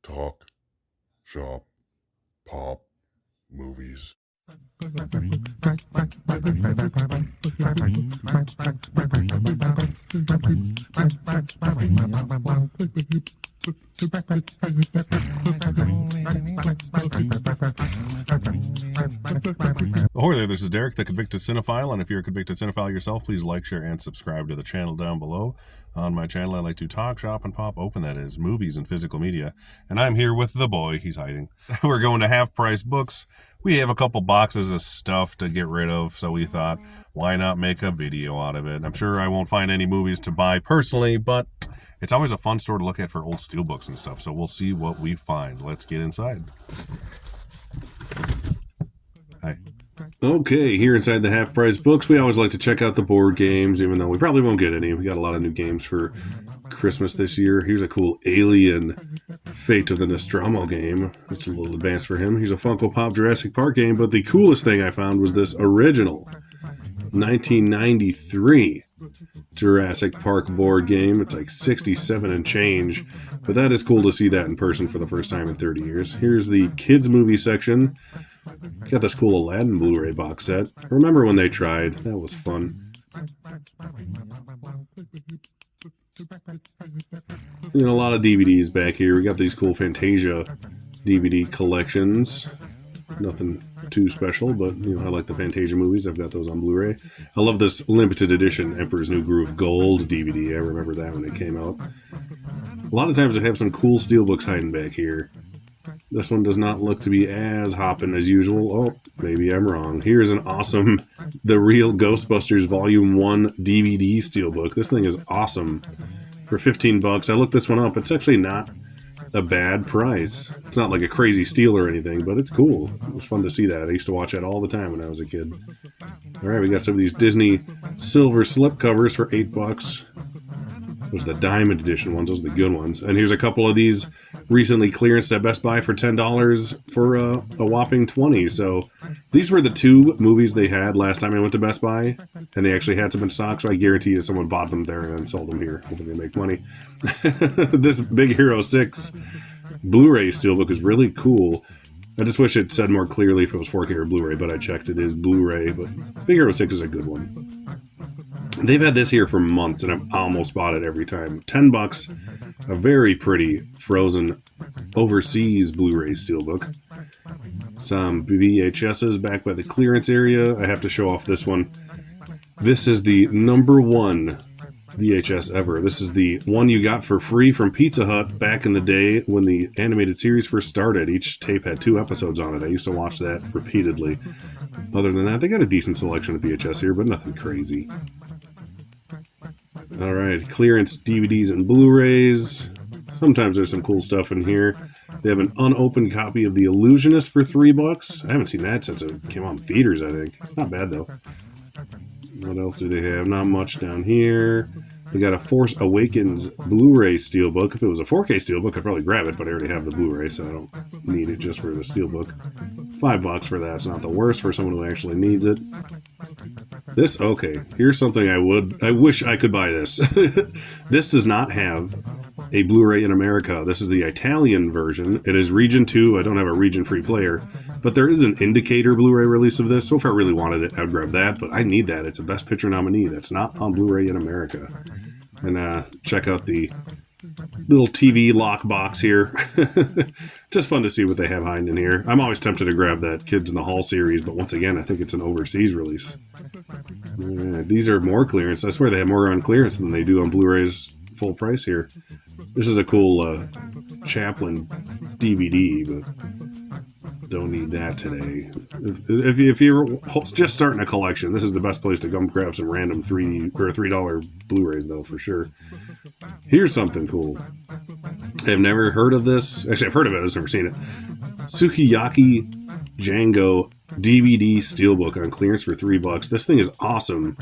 Talk, shop, pop, movies. Ahoy there, this is Derek, the Convicted Cinephile, and if you're a convicted cinephile yourself, please like, share, and subscribe to the channel down below. On my channel, I like to talk, shop, and pop open, that is, movies and physical media. And I'm here with the boy, he's hiding. We're going to half-price books. We have a couple boxes of stuff to get rid of, so we thought, why not make a video out of it? I'm sure I won't find any movies to buy personally, but it's always a fun store to look at for old steelbooks and stuff, so we'll see what we find. Let's get inside. Hi. Okay, here inside the half-price books, we always like to check out the board games, even though we probably won't get any. We got a lot of new games for Christmas this year. Here's a cool Alien Fate of the Nostromo game. That's a little advanced for him. Here's a Funko Pop Jurassic Park game, but the coolest thing I found was this original 1993 Jurassic Park board game. It's like 67 and change, but that is cool to see that in person for the first time in 30 years. Here's the kids movie section. Got this cool Aladdin Blu-ray box set. Remember when they tried? That was fun. You know, a lot of DVDs back here. We got these cool Fantasia DVD collections. Nothing too special, but you know, I like the Fantasia movies. I've got those on Blu-ray. I love this limited edition Emperor's New Groove Gold DVD. I remember that when it came out. A lot of times I have some cool steelbooks hiding back here. This one does not look to be as hopping as usual. Oh, maybe I'm wrong. Here's an awesome The Real Ghostbusters Volume 1 DVD steelbook. This thing is awesome. For 15 bucks. I looked this one up. It's actually not a bad price. It's not like a crazy steal or anything, but it's cool. It was fun to see that. I used to watch that all the time when I was a kid. All right, we got some of these Disney silver slip covers for 8 bucks. Those are the Diamond Edition ones. Those are the good ones. And here's a couple of these recently clearanced at Best Buy for $10 for a whopping $20. So these were the two movies they had last time I went to Best Buy, and they actually had some in stock, so I guarantee you someone bought them there and then sold them here, hoping they make money. This Big Hero 6 Blu-ray steelbook is really cool. I just wish it said more clearly if it was 4K or Blu-ray, but I checked. It is Blu-ray, but Big Hero 6 is a good one. They've had this here for months, and I've almost bought it every time. 10 bucks, a very pretty frozen overseas Blu-ray steelbook. Some VHSs back by the clearance area. I have to show off this one. This is the #1 VHS ever. This is the one you got for free from Pizza Hut back in the day when the animated series first started. Each tape had 2 episodes on it. I used to watch that repeatedly. Other than that, they got a decent selection of VHS here, but nothing crazy. Alright, clearance DVDs and Blu-rays. Sometimes there's some cool stuff in here. They have an unopened copy of The Illusionist for 3 bucks. I haven't seen that since it came out in theaters, I think. Not bad, though. What else do they have? Not much down here. They got a Force Awakens Blu-ray steelbook. If it was a 4K steelbook, I'd probably grab it, but I already have the Blu-ray, so I don't need it just for the steelbook. 5 bucks for that. It's not the worst for someone who actually needs it. This, okay, here's something I wish I could buy this. This does not have a Blu-ray in America. This is the Italian version. It is Region 2. I don't have a region-free player, but there is an indicator Blu-ray release of this, so if I really wanted it, I'd grab that, but I need that. It's a Best Picture nominee that's not on Blu-ray in America. And check out the little TV lock box here. Just fun to see what they have hiding in here. I'm always tempted to grab that Kids in the Hall series, but once again, I think it's an overseas release. These are more clearance. I swear they have more on clearance than they do on Blu-ray's full price here. This is a cool Chaplin DVD, but don't need that today. If you're just starting a collection, this is the best place to come grab some random $3 Blu-rays, though, for sure. Here's something cool. I've never heard of this. Actually, I've heard of it. I've just never seen it. Sukiyaki Django DVD steelbook on clearance for 3 bucks. This thing is awesome,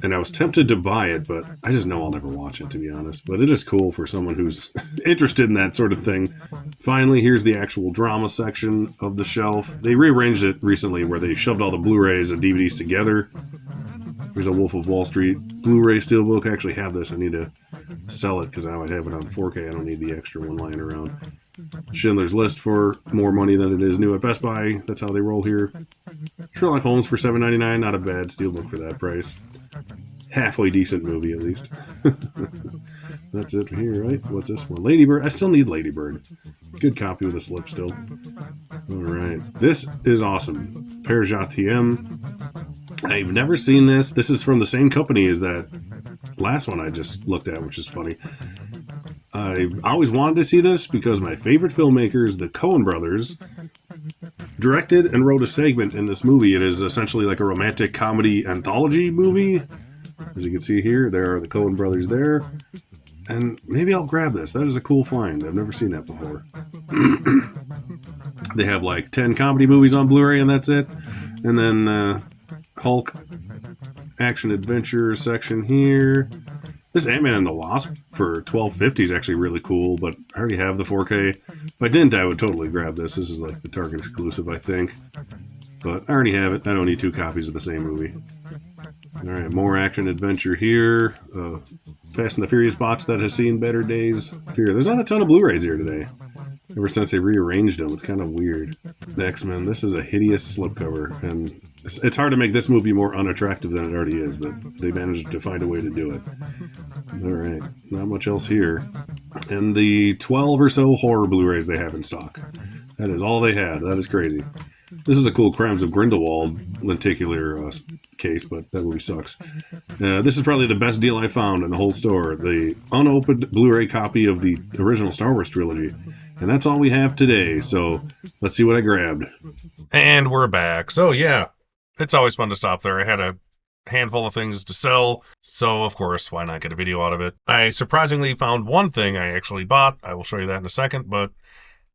and I was tempted to buy it, but I just know I'll never watch it, to be honest. But it is cool for someone who's interested in that sort of thing. Finally, here's the actual drama section of the shelf. They rearranged it recently where they shoved all the Blu-rays and DVDs together. Here's a Wolf of Wall Street Blu-ray steelbook. I actually have this. I need to sell it because I might have it on 4K. I don't need the extra one lying around. Schindler's List for more money than it is new at Best Buy. That's how they roll here. Sherlock Holmes for $7.99. Not a bad steelbook for that price. Halfway decent movie, at least. That's it from here, right? What's this one? Ladybird. I still need Ladybird. Good copy with a slip still. All right. This is awesome. Père Jatiem. I've never seen this. This is from the same company as that last one I just looked at, which is funny. I've always wanted to see this because my favorite filmmakers, the Coen brothers, directed and wrote a segment in this movie. It is essentially like a romantic comedy anthology movie. As you can see here, there are the Coen brothers there. And maybe I'll grab this. That is a cool find. I've never seen that before. They have like 10 comedy movies on Blu-ray and that's it. And then Hulk action adventure section here. This Ant-Man and the Wasp for $12.50 is actually really cool, but I already have the 4K. If I didn't, I would totally grab this. This is like the Target exclusive, I think. But I already have it. I don't need 2 copies of the same movie. All right, more action adventure here. Fast and the Furious box that has seen better days. Here, there's not a ton of Blu-rays here today. Ever since they rearranged them, it's kind of weird. The X-Men, this is a hideous slipcover, and it's hard to make this movie more unattractive than it already is, but they managed to find a way to do it. All right, not much else here. And the 12 or so horror Blu-rays they have in stock. That is all they had. That is crazy. This is a cool Crimes of Grindelwald lenticular case, but that movie sucks. This is probably the best deal I found in the whole store. The unopened Blu-ray copy of the original Star Wars trilogy. And that's all we have today, so let's see what I grabbed. And we're back. So yeah, it's always fun to stop there. I had a handful of things to sell, so of course, why not get a video out of it? I surprisingly found one thing I actually bought. I will show you that in a second, but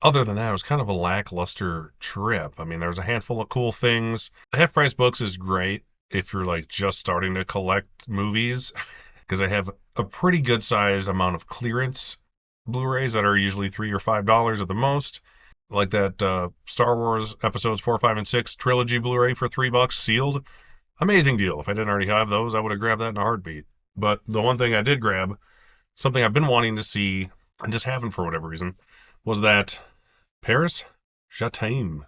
other than that, it was kind of a lackluster trip. I mean, there was a handful of cool things. The Half Price Books is great if you're like just starting to collect movies, because I have a pretty good size amount of clearance Blu-rays that are usually $3 or $5 at the most. Like that Star Wars episodes 4, 5, and 6 trilogy Blu-ray for $3 sealed. Amazing deal. If I didn't already have those, I would have grabbed that in a heartbeat. But the one thing I did grab, something I've been wanting to see and just haven't for whatever reason, was that Paris Jatiem.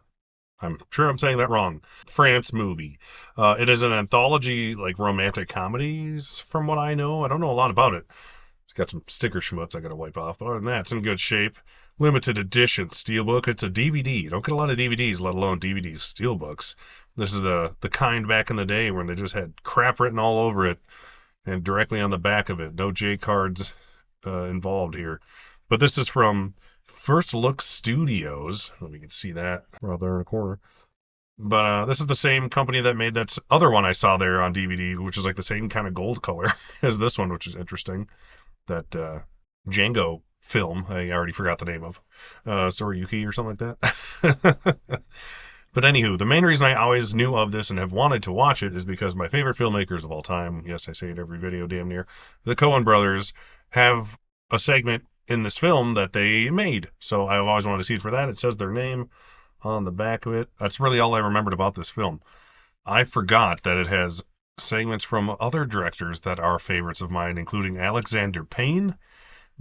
I'm sure I'm saying that wrong. France movie. It is an anthology, like romantic comedies, from what I know. I don't know a lot about it. It's got some sticker schmutz I gotta wipe off, but other than that, it's in good shape. Limited edition steelbook. It's a DVD. You don't get a lot of DVDs, let alone DVDs, steelbooks. This is the kind back in the day when they just had crap written all over it and directly on the back of it. No J cards involved here. But this is from First Look Studios. Well, we can see that right there in the corner. But this is the same company that made that other one I saw there on DVD, which is like the same kind of gold color as this one, which is interesting. That Django film, I already forgot the name of. Soriyuki or something like that. But anywho, the main reason I always knew of this and have wanted to watch it is because my favorite filmmakers of all time, yes, I say it every video damn near, the Coen brothers, have a segment in this film that they made. So I've always wanted to see it for that. It says their name on the back of it. That's really all I remembered about this film. I forgot that it has segments from other directors that are favorites of mine, including Alexander Payne,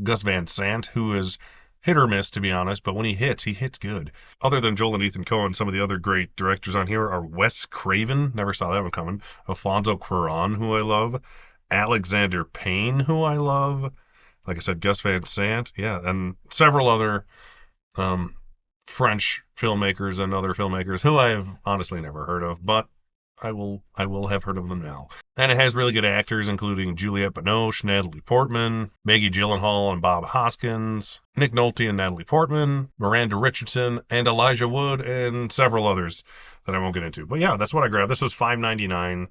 Gus Van Sant, who is hit or miss, to be honest, but when he hits good. Other than Joel and Ethan Coen, some of the other great directors on here are Wes Craven, never saw that one coming, Alfonso Cuarón, who I love, Alexander Payne, who I love, like I said, Gus Van Sant, yeah, and several other French filmmakers and other filmmakers who I have honestly never heard of, but I will have heard of them now. And it has really good actors, including Juliette Binoche, Natalie Portman, Maggie Gyllenhaal and Bob Hoskins, Nick Nolte and Natalie Portman, Miranda Richardson, and Elijah Wood, and several others that I won't get into. But yeah, that's what I grabbed. This was $5.99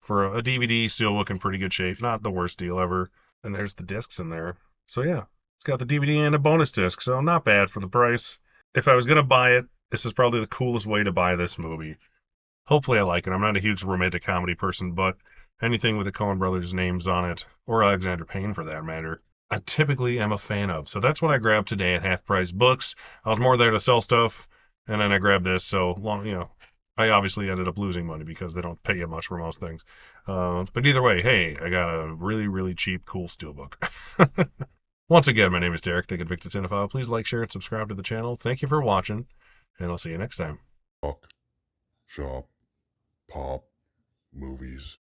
for a DVD, steelbook in pretty good shape. Not the worst deal ever. And there's the discs in there. So yeah, it's got the DVD and a bonus disc, so not bad for the price. If I was going to buy it, this is probably the coolest way to buy this movie. Hopefully I like it. I'm not a huge romantic comedy person, but anything with the Coen brothers' names on it, or Alexander Payne for that matter, I typically am a fan of. So that's what I grabbed today at Half Price Books. I was more there to sell stuff, and then I grabbed this. So long, I obviously ended up losing money because they don't pay you much for most things. But either way, hey, I got a really, really cheap, cool steelbook. Once again, my name is Derek, the Convicted Cinephile. Please like, share, and subscribe to the channel. Thank you for watching, and I'll see you next time. Talk, shop, pop, movies.